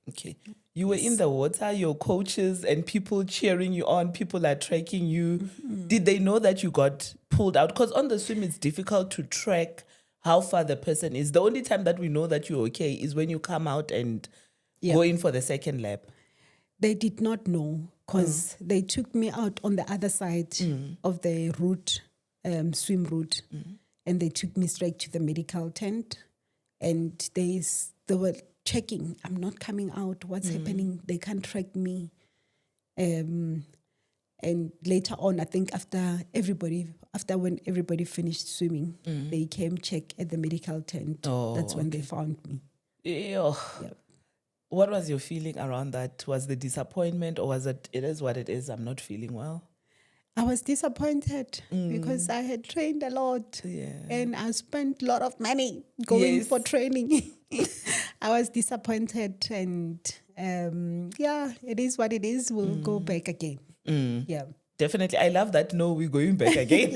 Okay. You were in the water, your coaches and people cheering you on, people are tracking you. Did they know that you got pulled out? Because on the swim, it's difficult to track how far the person is. The only time that we know that you're okay is when you come out and go in for the second lap. They did not know because they took me out on the other side of the route, swim route, and they took me straight to the medical tent. And they were checking, I'm not coming out, what's happening? They can't track me. And later on, I think after when everybody finished swimming, they came check at the medical tent. That's when they found me. Yeah. What was your feeling around that? Was the disappointment, or was it is what it is, I'm not feeling well? I was disappointed because I had trained a lot and I spent a lot of money going for training. I was disappointed and it is what it is. We'll go back again. Yeah. Definitely. I love that. No, we're going back again.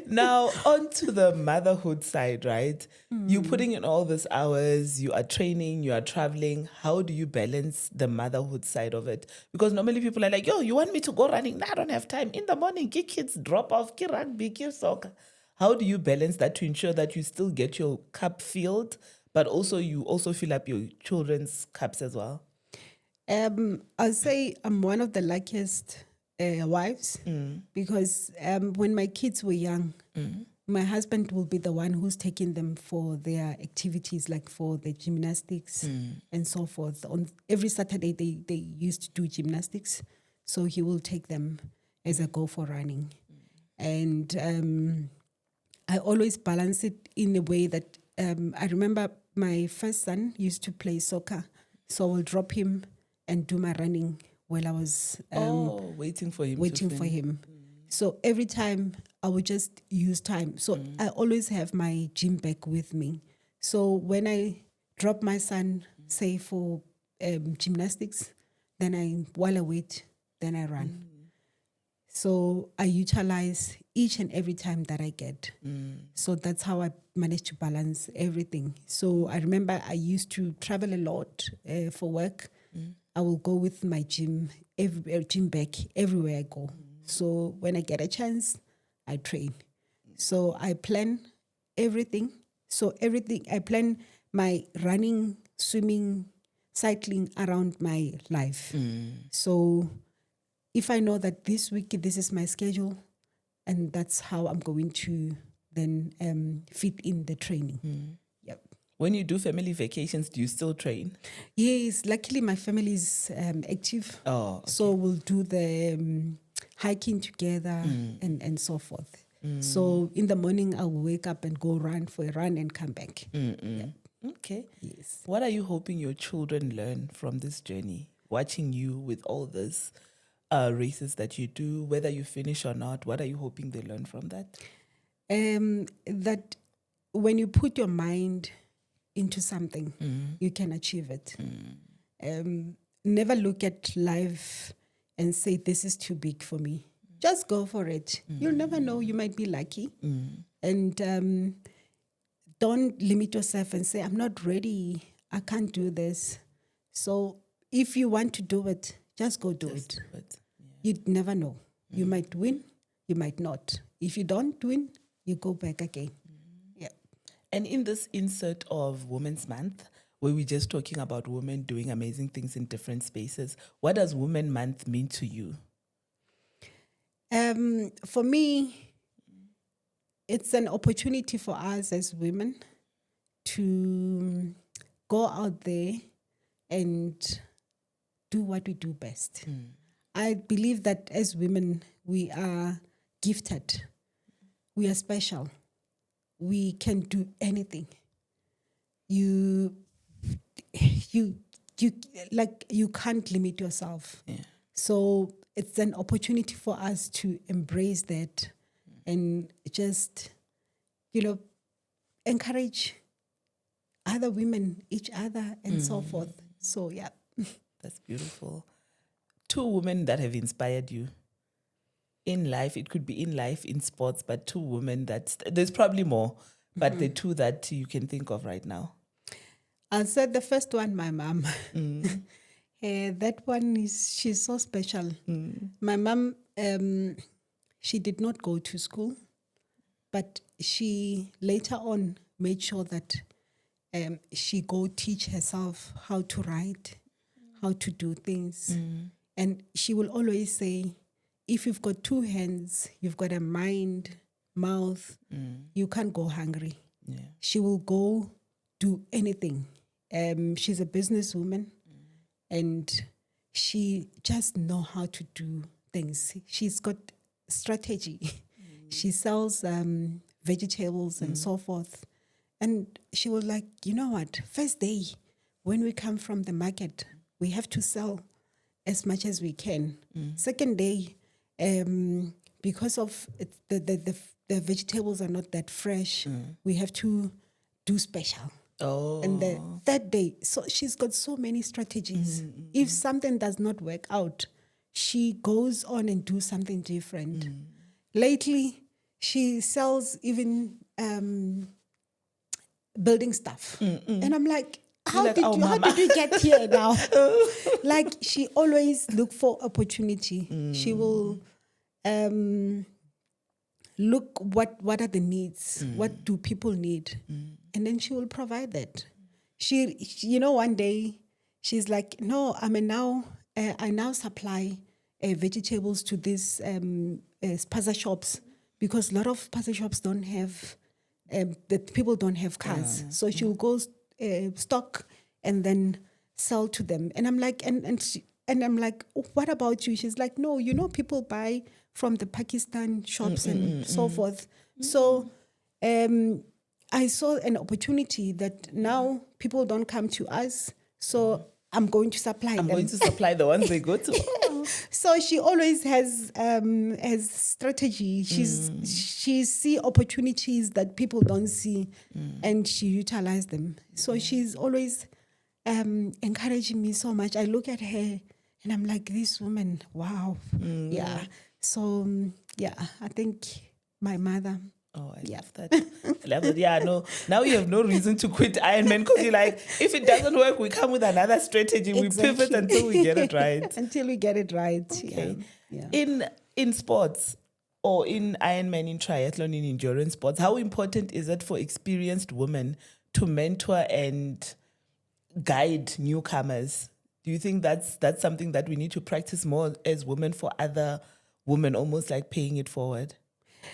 Now, on to the motherhood side, right? You're putting in all these hours, you are training, you are traveling. How do you balance the motherhood side of it? Because normally people are like, "Yo, you want me to go running? No, I don't have time. In the morning, kids drop off, rugby, soccer." How do you balance that to ensure that you still get your cup filled, but also you also fill up your children's cups as well? I'll say I'm one of the luckiest wives because when my kids were young, my husband will be the one who's taking them for their activities, like for the gymnastics and so forth. On every Saturday, they used to do gymnastics, so he will take them as I go for running. And I always balance it in a way that I remember my first son used to play soccer, so I will drop him and do my running while I was waiting for him. So every time I would just use time. So I always have my gym bag with me. So when I drop my son, say for gymnastics, then while I wait, then I run. So I utilize each and every time that I get. So that's how I manage to balance everything. So I remember I used to travel a lot for work. I will go with my gym bag everywhere I go. So when I get a chance, I train. So I plan everything. So I plan my running, swimming, cycling around my life. So if I know that this week, this is my schedule, and that's how I'm going to then fit in the training. Yep. When you do family vacations, do you still train? Yes, luckily my family is active. Oh, okay. So we'll do the hiking together and so forth. So in the morning, I'll wake up and go run for a run and come back. Yeah. Okay. Yes. What are you hoping your children learn from this journey? Watching you with all this races that you do, whether you finish or not, what are you hoping they learn from that? That when you put your mind into something, you can achieve it. Never look at life and say, this is too big for me. Just go for it. You'll never know. You might be lucky. And don't limit yourself and say, I'm not ready. I can't do this. So if you want to do it, just go do it. Yeah. You'd never know. You might win, you might not. If you don't win, you go back again. Yeah. And in this insert of Women's Month, where we're just talking about women doing amazing things in different spaces, what does Women Month mean to you? For me, it's an opportunity for us as women to go out there and do what we do best. I believe that as women, we are gifted. We are special. We can do anything. You can't limit yourself. Yeah. So it's an opportunity for us to embrace that and just, encourage other women, each other, and so forth. So, yeah. That's beautiful. 2 women that have inspired you in life. It could be in life, in sports, but 2 women there's probably more, but the 2 that you can think of right now. I'll say the first one, my mom. That one she's so special. My mom, she did not go to school, but she later on made sure that she go teach herself how to write, how to do things. And she will always say, if you've got 2 hands, you've got a mind, mouth, you can't go hungry. Yeah. She will go do anything. She's a businesswoman, and she just know how to do things. She's got strategy. She sells vegetables and so forth. And she was like, you know what? First day, when we come from the market, we have to sell as much as we can. Second day, because of the vegetables are not that fresh, we have to do special. Oh. And the third day, so she's got so many strategies. If something does not work out, she goes on and do something different. Lately, she sells even building stuff. And I'm like, how did you get here now? Like, she always look for opportunity. She will look what are the needs, what do people need, and then she will provide that. She one day she's like, no, I now supply vegetables to these spaza shops, because a lot of spaza shops don't have the people don't have cars, so she will go stock and then sell to them. And I'm like, and I'm like, oh, what about you? She's like, no, people buy from the Pakistan shops and so forth. So I saw an opportunity that now people don't come to us, so I'm going to supply them. I'm going to supply the ones they go to. So she always has strategy. She see opportunities that people don't see, and she utilize them. So she's always encouraging me so much. I look at her and I'm like, this woman, wow, yeah. So I think my mother. Oh, I love that. I love that. Yeah, no. Now you have no reason to quit Ironman because you're like, if it doesn't work, we come with another strategy. Exactly. We pivot until we get it right. Until we get it right. Okay. Yeah. In sports or in Ironman, in triathlon, in endurance sports, how important is it for experienced women to mentor and guide newcomers? Do you think that's something that we need to practice more as women for other women, almost like paying it forward?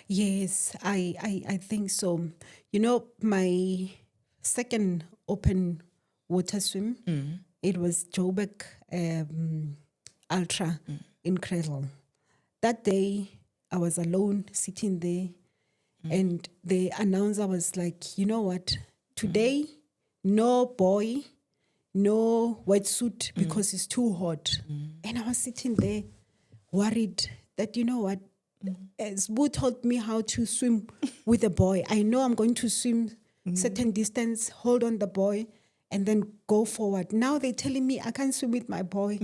Yes, I think so. My second open water swim, it was Joburg Ultra in Cradle. That day, I was alone sitting there, and the announcer was like, you know what, today, no boy, no wetsuit because it's too hot. And I was sitting there worried that, you know what, Sbu taught me how to swim with a boy. I know I'm going to swim certain distance, hold on the boy, and then go forward. Now they're telling me I can't swim with my boy.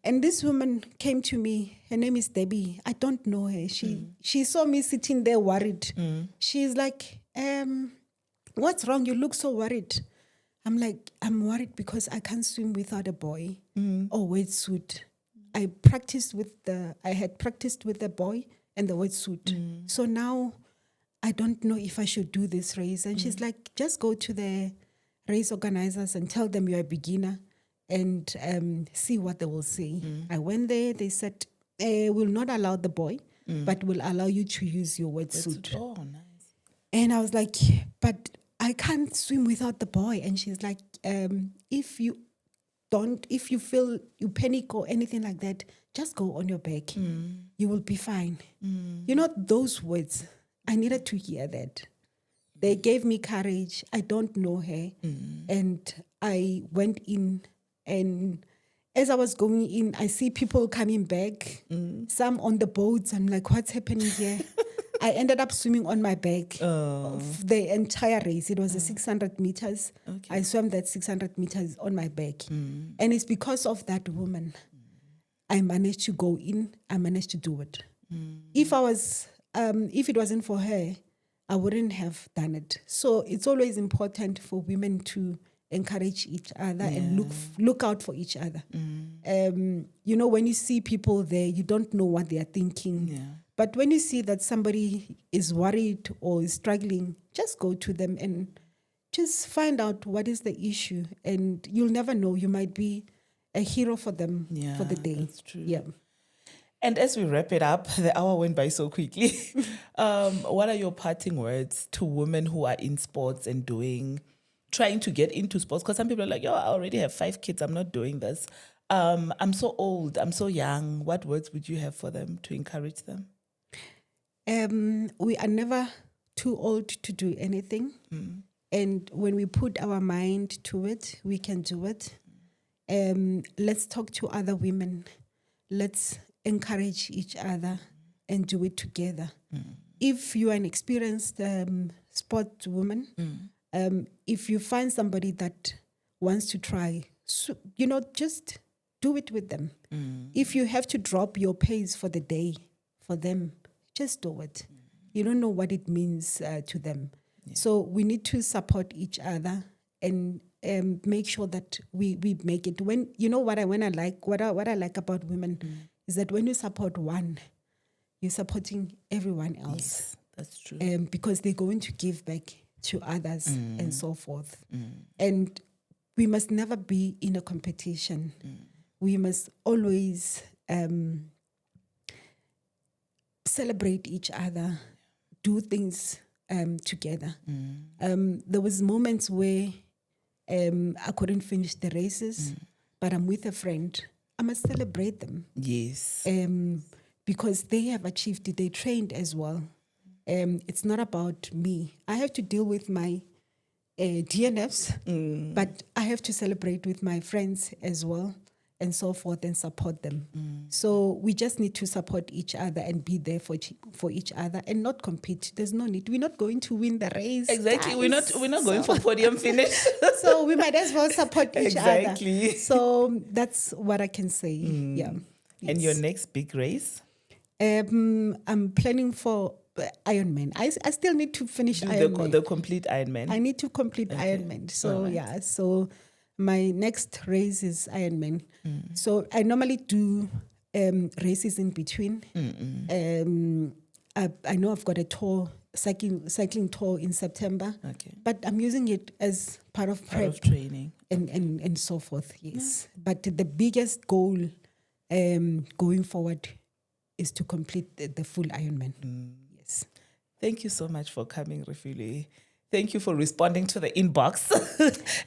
And this woman came to me. Her name is Debbie. I don't know her. She saw me sitting there worried. She's like, what's wrong? You look so worried. I'm like, I'm worried because I can't swim without a boy or wetsuit. I had practiced with the boy and the wetsuit. So now I don't know if I should do this race. And she's like, just go to the race organizers and tell them you're a beginner and see what they will say. I went there. They said, we'll not allow the boy, but we'll allow you to use your wetsuit. Oh, nice. And I was like, but I can't swim without the boy. And she's like, if you feel you panic or anything like that, just go on your back. You will be fine. Those words, I needed to hear that. They gave me courage. I don't know her. And I went in, and as I was going in, I see people coming back, some on the boats. I'm like, what's happening here? I ended up swimming on my back of the entire race. It was a 600 meters. Okay. I swam that 600 meters on my back. And it's because of that woman I managed to go in. I managed to do it. If it wasn't for her, I wouldn't have done it. So it's always important for women to encourage each other and look out for each other. When you see people there, you don't know what they are thinking. Yeah. But when you see that somebody is worried or is struggling, just go to them and just find out what is the issue. And you'll never know. You might be a hero for them for the day. That's true. Yeah. And as we wrap it up, the hour went by so quickly. What are your parting words to women who are in sports and trying to get into sports? Because some people are like, I already have 5 kids. I'm not doing this. I'm so old. I'm so young. What words would you have for them to encourage them? We are never too old to do anything. And when we put our mind to it, we can do it. Let's talk to other women. Let's encourage each other and do it together. If you are an experienced sport woman, if you find somebody that wants to try, just do it with them. If you have to drop your pace for the day for them, just do it. You don't know what it means to them. Yeah. So we need to support each other and make sure that we make it. What I like about women is that when you support one, you're supporting everyone else. Yes, that's true. Because they're going to give back to others and so forth. And we must never be in a competition. We must always celebrate each other, do things together. There was moments where I couldn't finish the races, but I'm with a friend. I must celebrate them. Yes. Because they have achieved it. They trained as well. It's not about me. I have to deal with my DNFs, but I have to celebrate with my friends as well. and so forth and support them. So we just need to support each other and be there for each other and not compete. There's no need. We're not going to win the race. Exactly. Guys. We're not going for podium finish. So we might as well support each Exactly. other. So that's what I can say. Yeah. And your next big race? I'm planning for Ironman. I still need to finish Ironman. The complete Ironman. I need to complete Ironman. So so my next race is Ironman. So I normally do races in between. I know I've got a tour, cycling tour in September. But I'm using it as part of training and so forth. Yes, but the biggest goal going forward is to complete the full Ironman. Yes. Thank you so much for coming, Refilwe. Thank you for responding to the inbox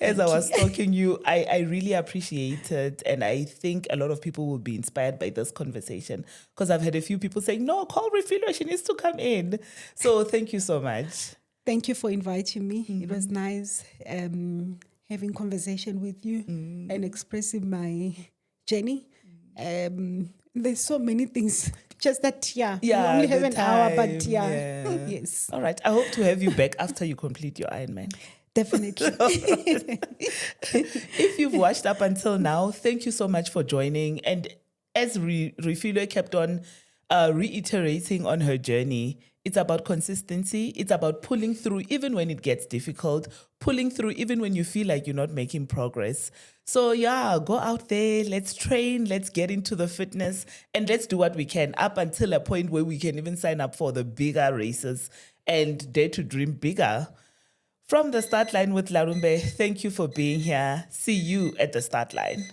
as I was talking you. I really appreciate it. And I think a lot of people will be inspired by this conversation because I've had a few people saying, no, call Refilwe, she needs to come in. So thank you so much. Thank you for inviting me. It was nice having conversation with you and expressing my journey. There's so many things. Just that, we only have an hour, but yes. All right. I hope to have you back after you complete your Ironman. Definitely. If you've watched up until now, thank you so much for joining. And as Refilwe kept on reiterating on her journey, it's about consistency. It's about pulling through even when it gets difficult, pulling through even when you feel like you're not making progress. So go out there, let's train, let's get into the fitness, and let's do what we can up until a point where we can even sign up for the bigger races and dare to dream bigger. From the start line with Lalumbe, thank you for being here. See you at the start line.